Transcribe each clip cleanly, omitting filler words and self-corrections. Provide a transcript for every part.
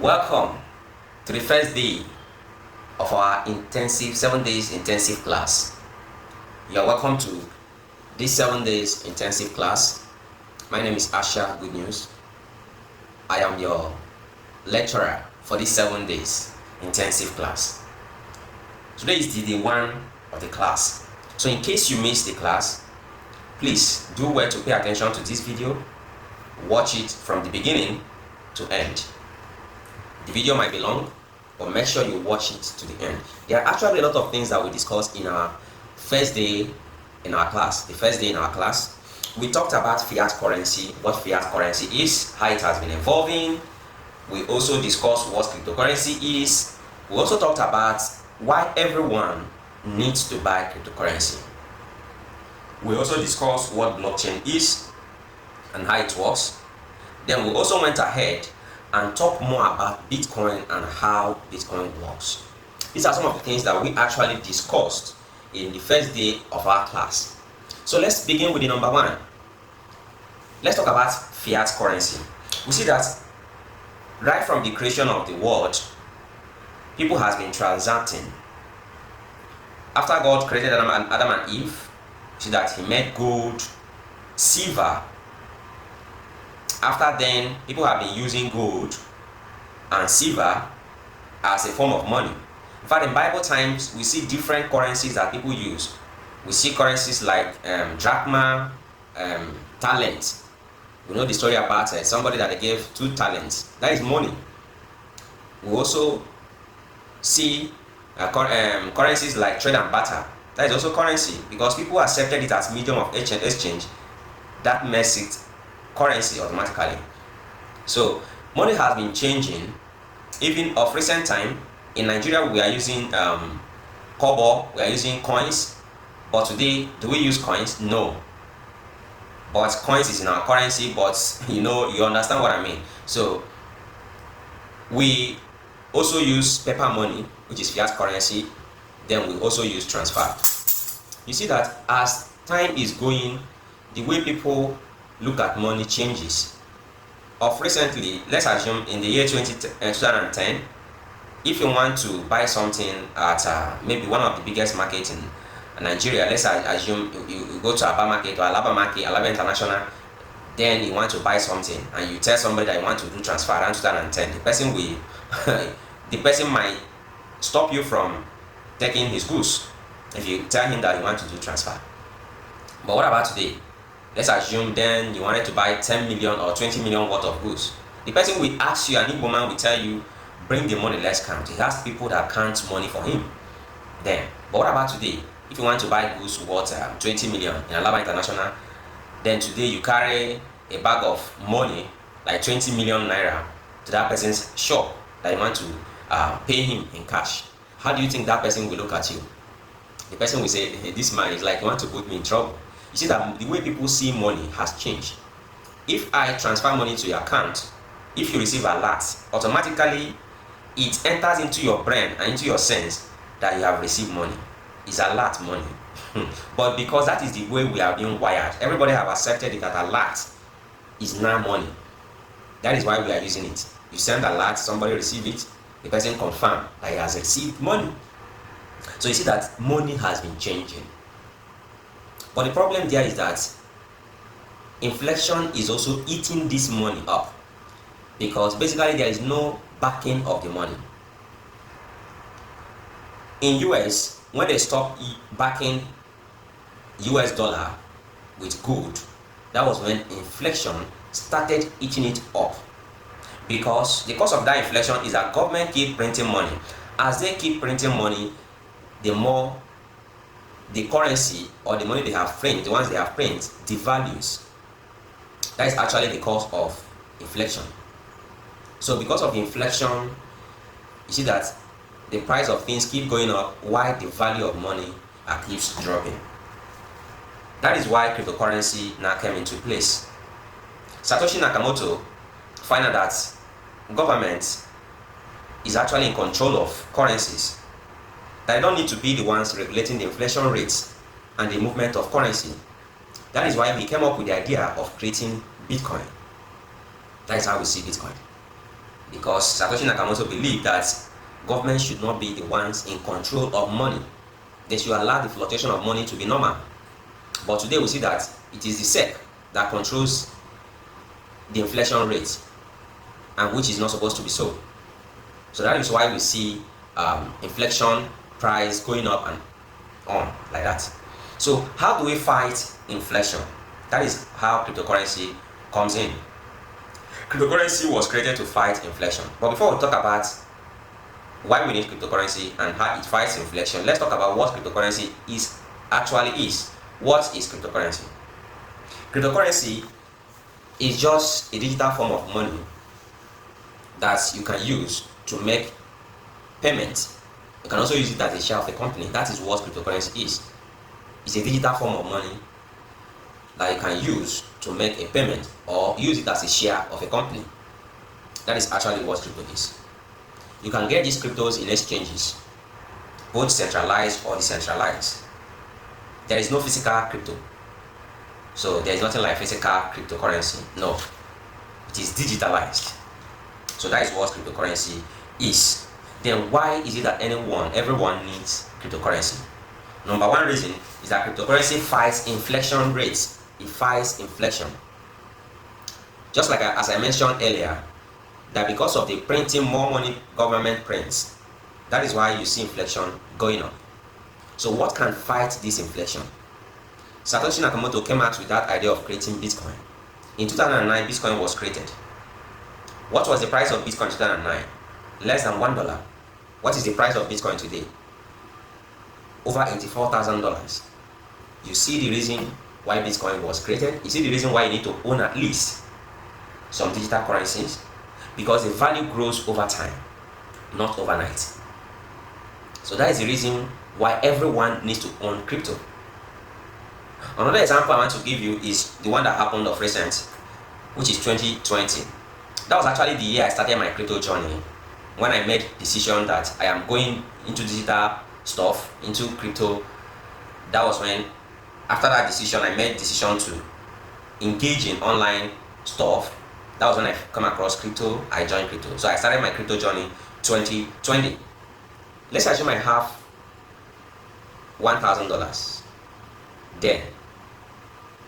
Welcome to the first day of our 7 days intensive class. You are welcome to this 7 days intensive class. My name is Asha Good News. I am your lecturer for this 7 days intensive class. Today is the day 1 of the class. So in case you missed the class, please do well to pay attention to this video. Watch it from the beginning to end. The video might be long, but make sure you watch it to the end. There are actually a lot of things that we discussed in our first day in our class. The first day in our class, we talked about fiat currency, what fiat currency is, how it has been evolving. We also discussed what cryptocurrency is. We also talked about why everyone needs to buy cryptocurrency. We also discussed what blockchain is and how it works. Then we also went ahead and talk more about Bitcoin and how Bitcoin works. These are some of the things that we actually discussed in the first day of our class. So let's begin with the number 1. Let's talk about fiat currency. We see that right from the creation of the world, people has been transacting. After God created Adam and Eve, you see that He made gold, silver. After then, people have been using gold and silver as a form of money. In fact, in Bible times, we see different currencies that people use. We see currencies like drachma, talent. We know the story about somebody that they gave 2 talents. That is money. We also see currencies like trade and barter. That is also currency because people accepted it as medium of exchange. That makes it currency automatically. So money has been changing. Even of recent time in Nigeria, we are using kobo, we are using coins. But today, do we use coins? No. But coins is in our currency, but you understand what I mean. So we also use paper money, which is fiat currency. Then we also use transfer. You see that as time is going, the way people look at money changes. Of recently, let's assume in the year 2010, if you want to buy something at maybe one of the biggest markets in Nigeria, let's assume you go to Aba Market or Alaba International, then you want to buy something and you tell somebody that you want to do transfer around 2010, the person might stop you from taking his goods if you tell him that you want to do transfer. But what about today? Let's assume then you wanted to buy 10 million or 20 million worth of goods. The person will ask you, an Igbo man will tell you, bring the money, let's count. He has people that count money for him. Then, but what about today? If you want to buy goods worth 20 million in Alaba International, then today you carry a bag of money, like 20 million naira, to that person's shop that you want to pay him in cash. How do you think that person will look at you? The person will say, hey, this man is like, you want to put me in trouble. You see that the way people see money has changed. If I transfer money to your account, if you receive a lot, automatically it enters into your brain and into your sense that you have received money. It's a lot money. But because that is the way we are being wired, everybody have accepted it that a lot is now money. That is why we are using it. You send a lot, somebody receive it, the person confirm that he has received money. So you see that money has been changing. But the problem there is that inflation is also eating this money up because basically there is no backing of the money. In US, when they stopped backing US dollar with gold, that was when inflation started eating it up. Because the cause of that inflation is that government keep printing money. As they keep printing money, the more the currency or the money they have printed, the ones they have printed, devalues. That is actually the cause of inflation. So because of inflation, you see that the price of things keep going up while the value of money keeps dropping. That is why cryptocurrency now came into place. Satoshi Nakamoto found out that government is actually in control of currencies. They don't need to be the ones regulating the inflation rates and the movement of currency. That is why we came up with the idea of creating Bitcoin. That is how we see Bitcoin. because Satoshi Nakamoto believed that government should not be the ones in control of money. They should allow the fluctuation of money to be normal. But today we see that it is the SEC that controls the inflation rate, and which is not supposed to be so. So that is why we see inflation price going up and on like that. So how do we fight inflation? That is how cryptocurrency comes in. Cryptocurrency was created to fight inflation. But before we talk about why we need cryptocurrency and how it fights inflation, let's talk about what cryptocurrency actually is. What is cryptocurrency? Cryptocurrency is just a digital form of money that you can use to make payments. You can also use it as a share of a company. That is what cryptocurrency is. It's a digital form of money that you can use to make a payment or use it as a share of a company. That is actually what crypto is. You can get these cryptos in exchanges, both centralized or decentralized. There is no physical crypto. So there is nothing like physical cryptocurrency. No. It is digitalized. So that is what cryptocurrency is. Then why is it that everyone needs cryptocurrency? Number one reason is that cryptocurrency fights inflation rates. It fights inflation. Just like as I mentioned earlier, that because of the printing more money government prints, that is why you see inflation going up. So what can fight this inflation? Satoshi Nakamoto came out with that idea of creating Bitcoin. In 2009, Bitcoin was created. What was the price of Bitcoin in 2009? Less than $1. What is the price of Bitcoin today? Over $84,000. You see the reason why Bitcoin was created. You see the reason why you need to own at least some digital currencies, because the value grows over time, not overnight. So that is the reason why everyone needs to own crypto. Another example I want to give you is the one that happened of recent, which is 2020. That was actually the year I started my crypto journey, when I made decision that I am going into digital stuff, into crypto. That was when, after that decision, I made decision to engage in online stuff. That was when I come across crypto. I joined crypto. So I started my crypto journey 2020. Let's assume I have $1,000. Then,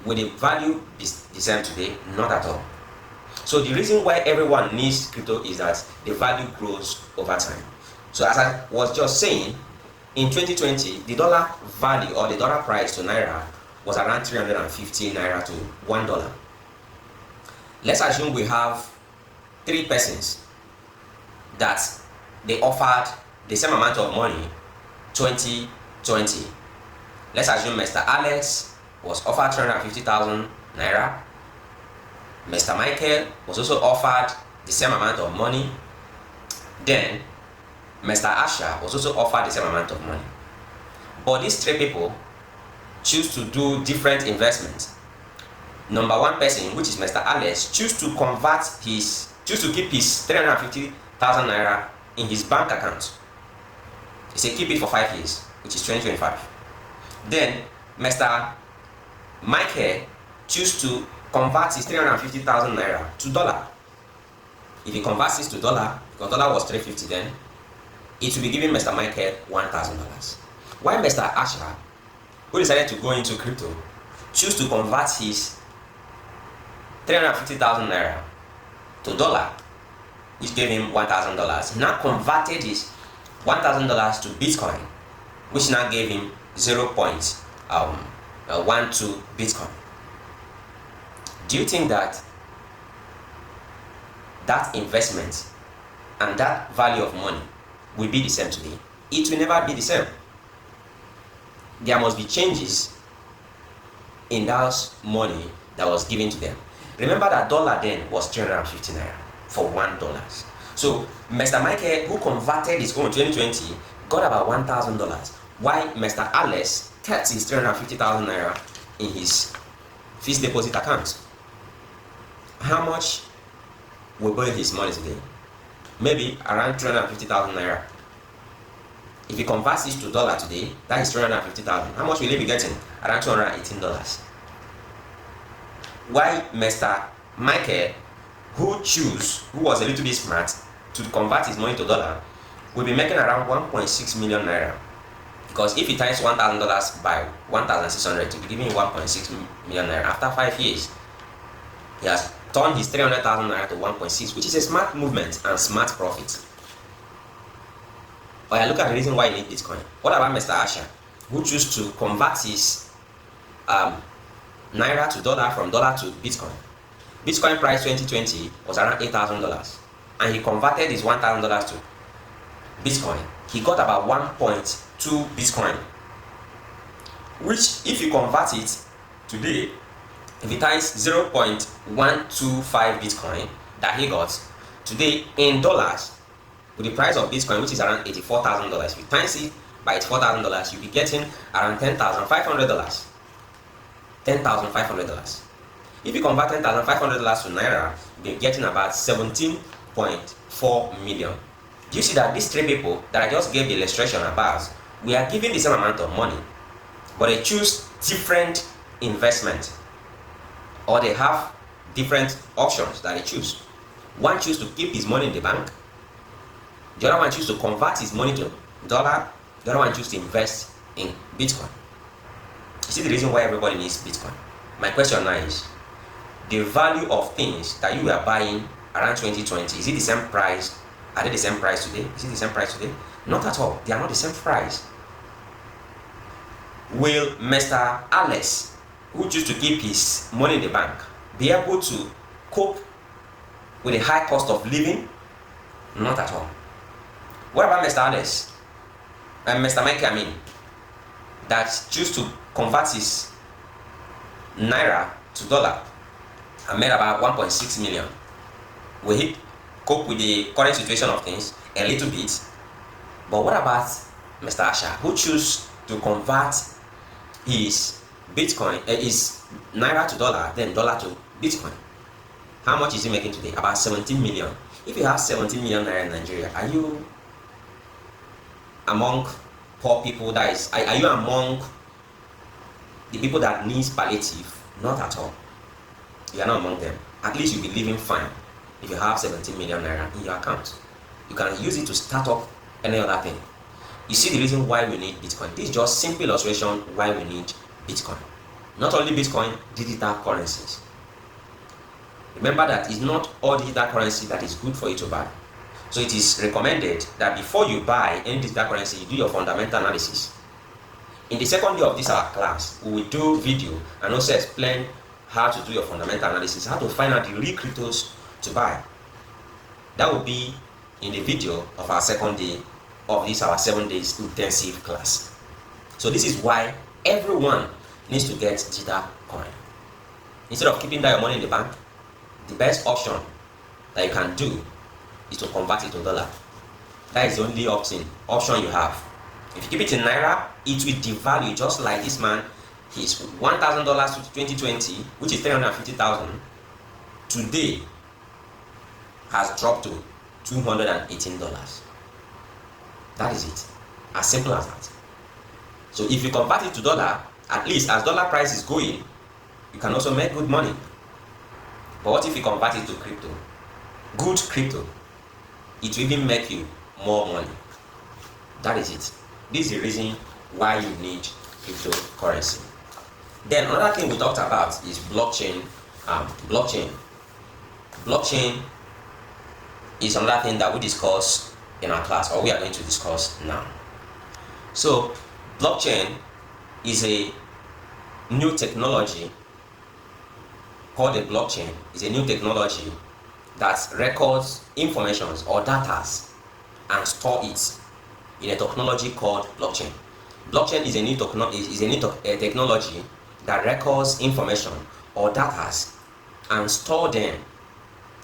will the value be the same today? Not at all. So the reason why everyone needs crypto is that the value grows over time. So as I was just saying, in 2020, the dollar value or the dollar price to Naira was around 350 Naira to $1. Let's assume we have 3 persons that they offered the same amount of money 2020. Let's assume Mr. Alex was offered 350,000 Naira. Mr. Michael was also offered the same amount of money. Then Mr. Asha was also offered the same amount of money. But these 3 people choose to do different investments. Number one person, which is Mr. Alex, choose to keep his 350,000 Naira in his bank account. He said keep it for 5 years, which is 2025. Then Mr. Michael choose to convert his 350,000 Naira to dollar. If he converts this to dollar, because dollar was 350 then, it will be giving Mr. Michael $1,000. While Mr. Asha, who decided to go into crypto, choose to convert his 350,000 Naira to dollar, which gave him $1,000. He now converted his $1,000 to Bitcoin, which now gave him 0.12 Bitcoin. Do you think that investment and that value of money will be the same today? It will never be the same. There must be changes in that money that was given to them. Remember that dollar then was 350 Naira for $1. So Mr. Michael, who converted his own 2020, got about $1,000, while Mr. Alex kept his 350,000 Naira in his fixed deposit account. How much will buy his money today? Maybe around 350,000 Naira. If he converts this to dollar today, that is 350,000. How much will he be getting? Around $218. Why Mr. Michael, who was a little bit smart, to convert his money to dollar will be making around 1.6 million naira. Because if he times $1,000 by 1,600, to be giving 1.6 million naira after 5 years, he has turned his 300,000 naira to 1.6, which is a smart movement and smart profit. But look at the reason why you need Bitcoin. What about Mr. Asha, who chose to convert his naira to dollar from dollar to Bitcoin? Bitcoin price 2020 was around $8,000, and he converted his $1,000 to Bitcoin. He got about 1.2 Bitcoin, which if you convert it today, if he times 0.125 Bitcoin that he got today in dollars, with the price of Bitcoin, which is around $84,000, if you times it by $84,000, you'll be getting around $10,500. $10,500. If you convert $10,500 to naira, you'll be getting about 17.4 million. Do you see that these three people that I just gave the illustration about, we are giving the same amount of money, but they choose different investment, or they have different options that they choose. One chooses to keep his money in the bank, the other one chooses to convert his money to dollar, the other one chooses to invest in Bitcoin. You see the reason why everybody needs Bitcoin. My question now is, the value of things that you were buying around 2020, is it the same price? Are they the same price today? Is it the same price today? Not at all. They are not the same price. Will Mr. Alex, who chooses to keep his money in the bank, be able to cope with the high cost of living? Not at all. What about Mr. Alex and Mr. Mike, that choose to convert his naira to dollar and made about 1.6 million? Will he cope with the current situation of things a little bit? But what about Mr. Asha, who choose to convert his Bitcoin, his naira to dollar, then dollar to Bitcoin? How much is he making today? About 17 million. If you have 17 million naira in Nigeria, are you among poor people? That is, are you among the people that needs palliative? Not at all. You are not among them. At least you'll be living fine if you have 17 million naira in your account. You can use it to start up any other thing. You see the reason why we need Bitcoin. This is just simple illustration why we need Bitcoin. Not only Bitcoin, digital currencies. Remember that it's not all digital currency that is good for you to buy. So it is recommended that before you buy any digital currency, you do your fundamental analysis. In the second day of this our class, we will do video and also explain how to do your fundamental analysis, how to find out the real cryptos to buy. That will be in the video of our second day of this our 7 days intensive class. So this is why everyone needs to get digital coin. Instead of keeping that your money in the bank, the best option that you can do is to convert it to dollar. That is the only option you have. If you keep it in naira, it will devalue, just like this man. His $1,000 to 2020, which is 350,000, today has dropped to $218. That is it. As simple as that. So if you convert it to dollar, at least as dollar price is going, you can also make good money. But what if you convert it to crypto? Good crypto. It will even make you more money. That is it. This is the reason why you need cryptocurrency. Then another thing we talked about is blockchain. Blockchain is another thing that we discuss in our class, or we are going to discuss now. So blockchain is a new technology called a blockchain. It's a new technology that records information or data and store it in a technology called blockchain. Blockchain is a new technology that records information or data and store them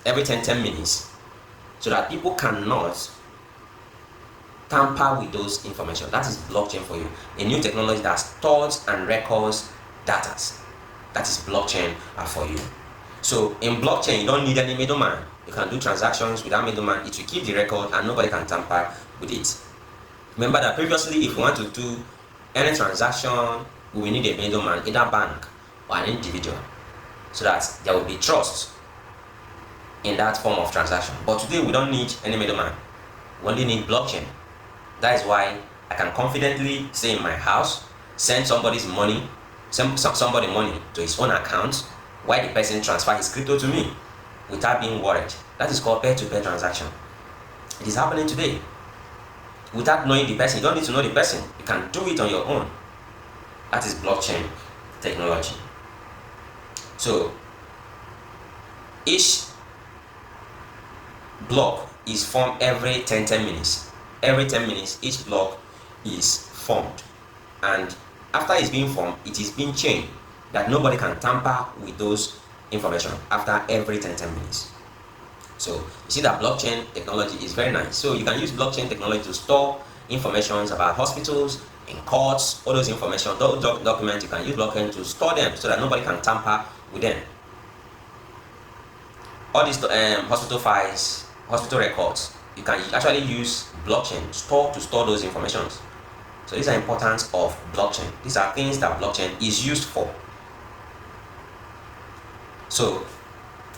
every 10 minutes, so that people cannot tamper with those information. That is blockchain for you. A new technology that stores and records data. That is blockchain for you. So in blockchain, you don't need any middleman. You can do transactions without middleman. It will keep the record and nobody can tamper with it. Remember that previously, if you want to do any transaction, we will need a middleman, either bank or an individual, so that there will be trust in that form of transaction. But today we don't need any middleman. We only need blockchain. That is why I can confidently say in my house, send somebody's money, somebody money to his own account, while the person transfer his crypto to me without being worried. That is called peer-to-peer transaction. It is happening today. Without knowing the person, you don't need to know the person. You can do it on your own. That is blockchain technology. So each block is formed every 10 minutes. Every 10 minutes, each block is formed. And after it's being formed, it is being chained that nobody can tamper with those information after every 10 minutes. So you see that blockchain technology is very nice. So you can use blockchain technology to store information about hospitals, in courts, all those information, those documents, you can use blockchain to store them so that nobody can tamper with them. All these hospital files, hospital records, you can actually use blockchain to store those informations. So these are importance of blockchain. These are things that blockchain is used for. So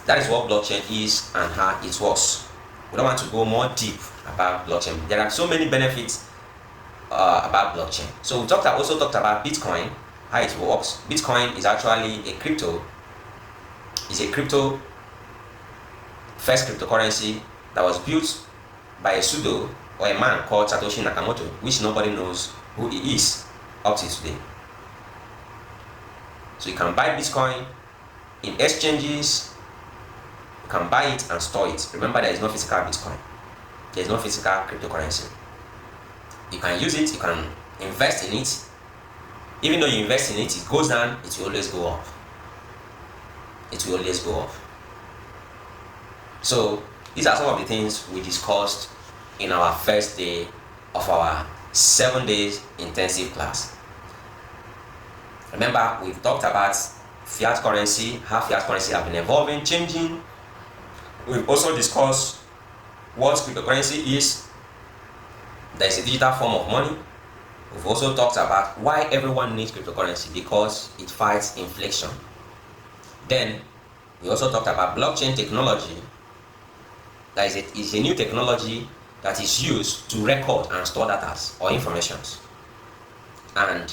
that is what blockchain is and how it works. We don't want to go more deep about blockchain. There are so many benefits about blockchain. So we also talked about Bitcoin, how it works. Bitcoin is actually a crypto. It's a first cryptocurrency that was built by a pseudo or a man called Satoshi Nakamoto, which nobody knows who he is up to today. So you can buy Bitcoin in exchanges. You can buy it and store it. Remember, there is no physical Bitcoin. There is no physical cryptocurrency. You can use it, you can invest in it. Even though you invest in it, it goes down, it will always go up. It will always go up. So these are some of the things we discussed in our first day of our 7 days intensive class. Remember, we've talked about fiat currency, how fiat currency have been evolving, changing. We've also discussed what cryptocurrency is. There is a digital form of money. We've also talked about why everyone needs cryptocurrency, because it fights inflation. Then we also talked about blockchain technology. That is a new technology that is used to record and store data or informations. And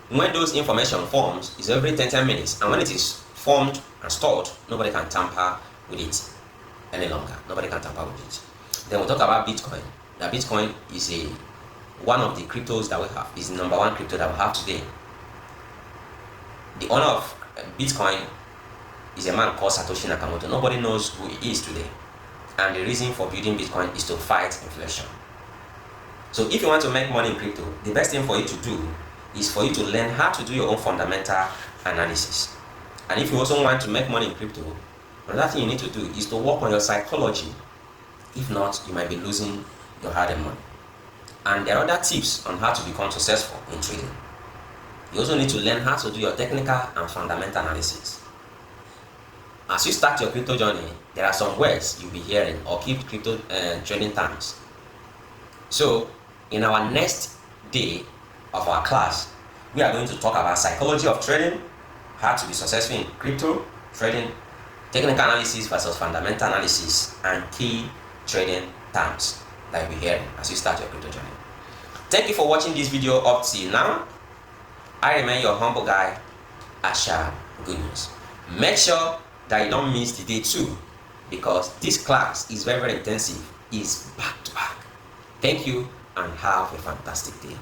when those information forms, is every 10 minutes, and when it is formed and stored, nobody can tamper with it any longer. Nobody can tamper with it. Then we talk about Bitcoin. Now Bitcoin is one of the cryptos that we have. Is the number one crypto that we have today. The owner of Bitcoin is a man called Satoshi Nakamoto. Nobody knows who he is today. And the reason for building Bitcoin is to fight inflation. So if you want to make money in crypto, the best thing for you to do is for you to learn how to do your own fundamental analysis. And if you also want to make money in crypto, another thing you need to do is to work on your psychology. If not, you might be losing your hard-earned money. And there are other tips on how to become successful in trading. You also need to learn how to do your technical and fundamental analysis. As you start your crypto journey, there are some words you'll be hearing or keep crypto trading terms. So in our next day of our class, we are going to talk about psychology of trading, how to be successful in crypto trading, technical analysis versus fundamental analysis, and key trading terms that you'll be hearing as you start your crypto journey. Thank you for watching this video up till now. I remain your humble guy, Asha Good News. Make sure that you don't miss the day 2, because this class is very, very intensive. It's back to back. Thank you and have a fantastic day.